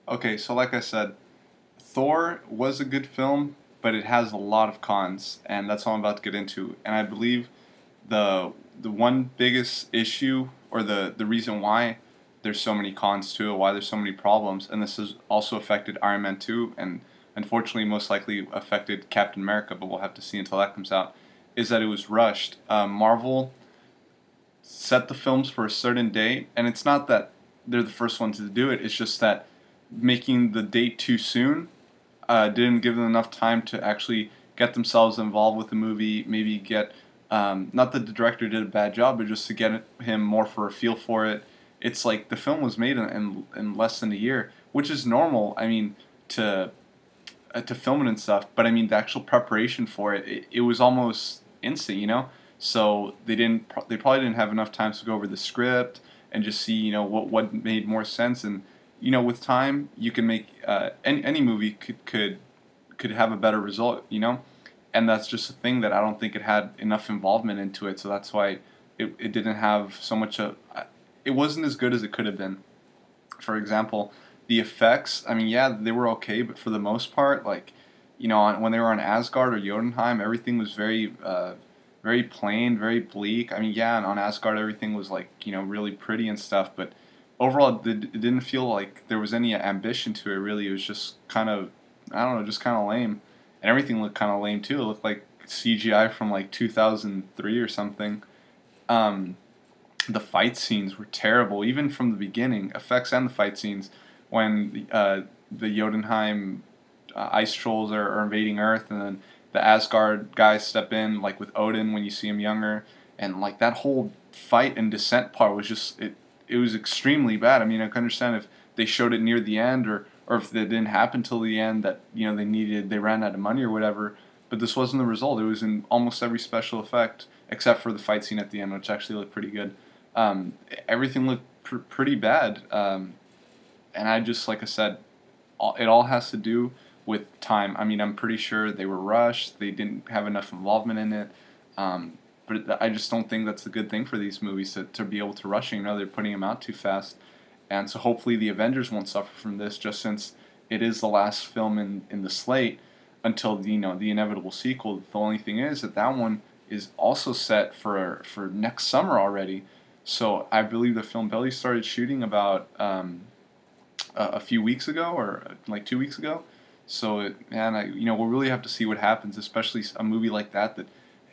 Okay, so like I said, Thor was a good film, but it has a lot of cons, and that's all I'm about to get into. And I believe the the one biggest issue, or the reason why there's so many cons to it, why there's so many problems, and this has also affected Iron Man 2, and unfortunately most likely affected Captain America, but we'll have to see until that comes out, is that it was rushed. Marvel set the films for a certain date, and it's not that they're the first ones to do it. It's just that making the date too soon didn't give them enough time to actually get themselves involved with the movie. Maybe get not that the director did a bad job, but just to get him more for a feel for it. It's like the film was made in less than a year, which is normal. I mean, to film it and stuff. But I mean, the actual preparation for it was almost instant, you know. So they probably didn't have enough time to go over the script and just see, what made more sense. And with time, you can make any movie could have a better result, you know. And that's just a thing that I don't think it had enough involvement into it. So that's why it didn't have so much of. It wasn't as good as it could have been. For example, the effects, I mean, yeah, they were okay, but for the most part, like, when they were on Asgard or Jotunheim, everything was very plain, very bleak. I mean, yeah, and on Asgard, everything was like, really pretty and stuff, but overall, it didn't feel like there was any ambition to it, really. It was just kind of, I don't know, just kind of lame. And everything looked kind of lame, too. It looked like CGI from like 2003 or something. Um, the fight scenes were terrible, even from the beginning. Effects and the fight scenes when the Jotunheim ice trolls are invading Earth, and then the Asgard guys step in, like with Odin when you see him younger, and like that whole fight and descent part was just it. It was extremely bad. I mean, I can understand if they showed it near the end, or if it didn't happen till the end that they ran out of money or whatever. But this wasn't the result. It was in almost every special effect except for the fight scene at the end, which actually looked pretty good. Um, Everything looked pretty bad. And I just, like I said, it all has to do with time. I mean, I'm pretty sure they were rushed. They didn't have enough involvement in it. But I just don't think that's a good thing for these movies to be able to rushing. They're putting them out too fast. And so hopefully the Avengers won't suffer from this, just since it is the last film in the slate until the inevitable sequel. The only thing is that one is also set for next summer already. So I believe the film Belly started shooting about a few weeks ago, or like 2 weeks ago. So we'll really have to see what happens, especially a movie like that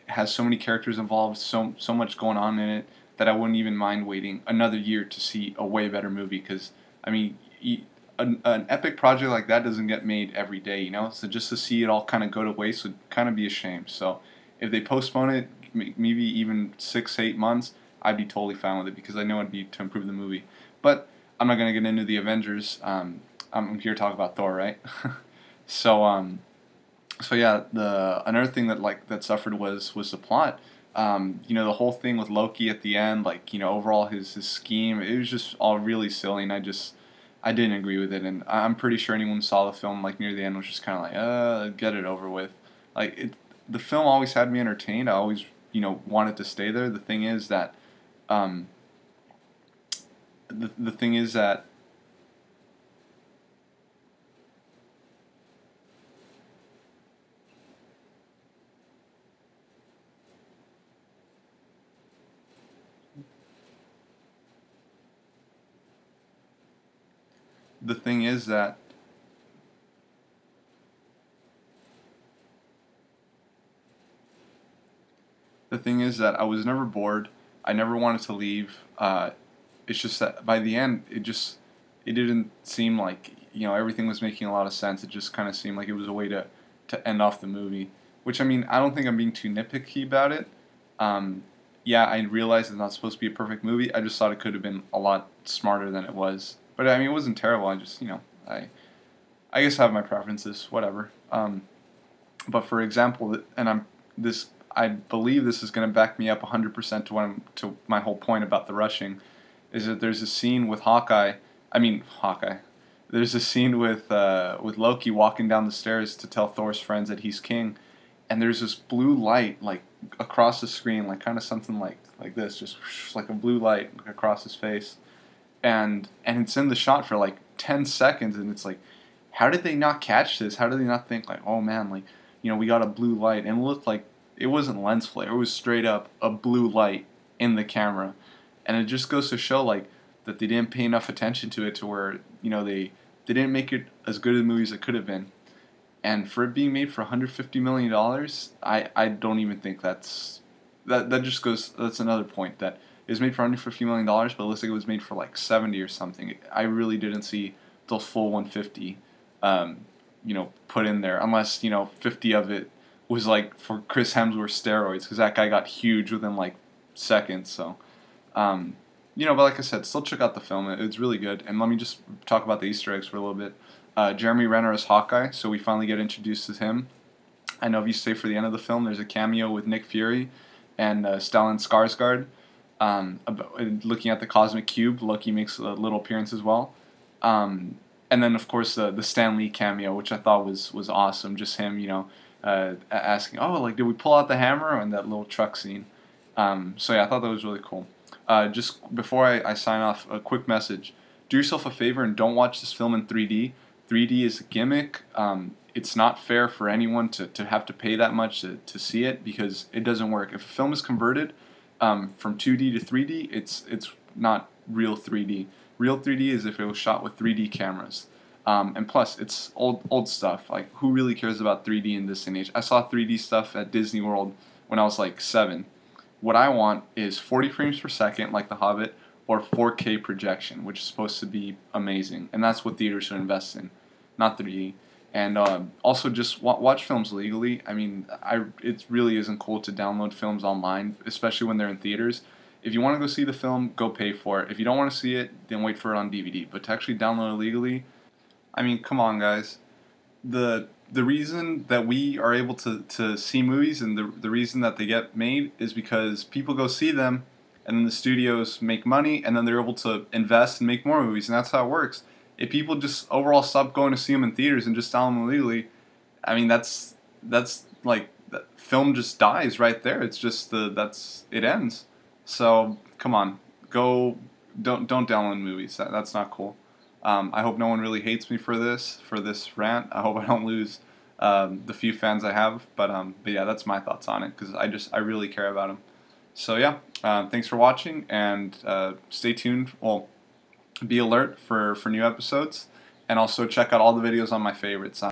has so many characters involved, so much going on in it, that I wouldn't even mind waiting another year to see a way better movie. Because I mean, an epic project like that doesn't get made every day, you know. So just to see it all kind of go to waste would kind of be a shame. So if they postpone it, maybe even 6 8 months, I'd be totally fine with it, because I know it'd be to improve the movie. But I'm not gonna get into the Avengers. I'm here to talk about Thor, right? so so yeah, the another thing that suffered was the plot. The whole thing with Loki at the end, like, overall his scheme, it was just all really silly, and I didn't agree with it. And I'm pretty sure anyone who saw the film like near the end was just kind of like, get it over with. Like, the film always had me entertained. I always wanted to stay there. The thing is that um, the thing is that the thing is that the thing is that I was never bored. I never wanted to leave. It's just that by the end, it didn't seem like everything was making a lot of sense. It just kind of seemed like it was a way to end off the movie. Which, I mean, I don't think I'm being too nitpicky about it. Um, yeah, I realize it's not supposed to be a perfect movie. I just thought it could have been a lot smarter than it was. But I mean, it wasn't terrible. I just I guess I have my preferences. Whatever. But for example, and I believe this is going to back me up 100% to my whole point about the rushing, is that there's a scene with Hawkeye. I mean Hawkeye. There's a scene with Loki walking down the stairs to tell Thor's friends that he's king, and there's this blue light like across the screen, like kind of something like this, just like a blue light across his face, and it's in the shot for like 10 seconds, and it's like, how did they not catch this? How did they not think like, oh man, like, we got a blue light, and it looked like it wasn't lens flare. It was straight up a blue light in the camera, and it just goes to show like that they didn't pay enough attention to it to where they didn't make it as good a movie as it could have been. And for it being made for $150 million, I don't even think that just goes, that's another point, that it was made for $150 million, but it looks like it was made for like 70 or something. I really didn't see the full 150, put in there, unless, 50 of it was like for Chris Hemsworth steroids, because that guy got huge within like seconds. So, but like I said, still check out the film. It's really good. And let me just talk about the Easter eggs for a little bit. Jeremy Renner is Hawkeye, so we finally get introduced to him. I know if you stay for the end of the film, there's a cameo with Nick Fury and Stellan Skarsgård. Looking at the Cosmic Cube, Loki makes a little appearance as well. And then, of course, the Stan Lee cameo, which I thought was awesome. Just him, asking, oh, like, did we pull out the hammer? And that little truck scene. So, yeah, I thought that was really cool. Just before I sign off, a quick message. Do yourself a favor and don't watch this film in 3D. 3D is a gimmick. It's not fair for anyone to have to pay that much to see it, because it doesn't work. If a film is converted from 2D to 3D, it's not real 3D. Real 3D is if it was shot with 3D cameras. And plus, it's old stuff. Like, who really cares about 3D in this age? I saw 3D stuff at Disney World when I was like 7. What I want is 40 frames per second, like The Hobbit, or 4K projection, which is supposed to be amazing. And that's what theaters should invest in, not 3D. And also just watch films legally. I mean, it really isn't cool to download films online, especially when they're in theaters. If you want to go see the film, go pay for it. If you don't want to see it, then wait for it on DVD. But to actually download it legally, I mean, come on, guys. The reason that we are able to see movies, and the reason that they get made, is because people go see them, and then the studios make money, and then they're able to invest and make more movies, and that's how it works. If people just overall stop going to see them in theaters and just download them legally, I mean, that's like, the film just dies right there. It's just it ends. So come on, don't download movies. That's not cool. I hope no one really hates me for this rant. I hope I don't lose the few fans I have. But yeah, that's my thoughts on it, because I really care about them. So yeah, thanks for watching, and stay tuned. Well, be alert for new episodes, and also check out all the videos on my favorites.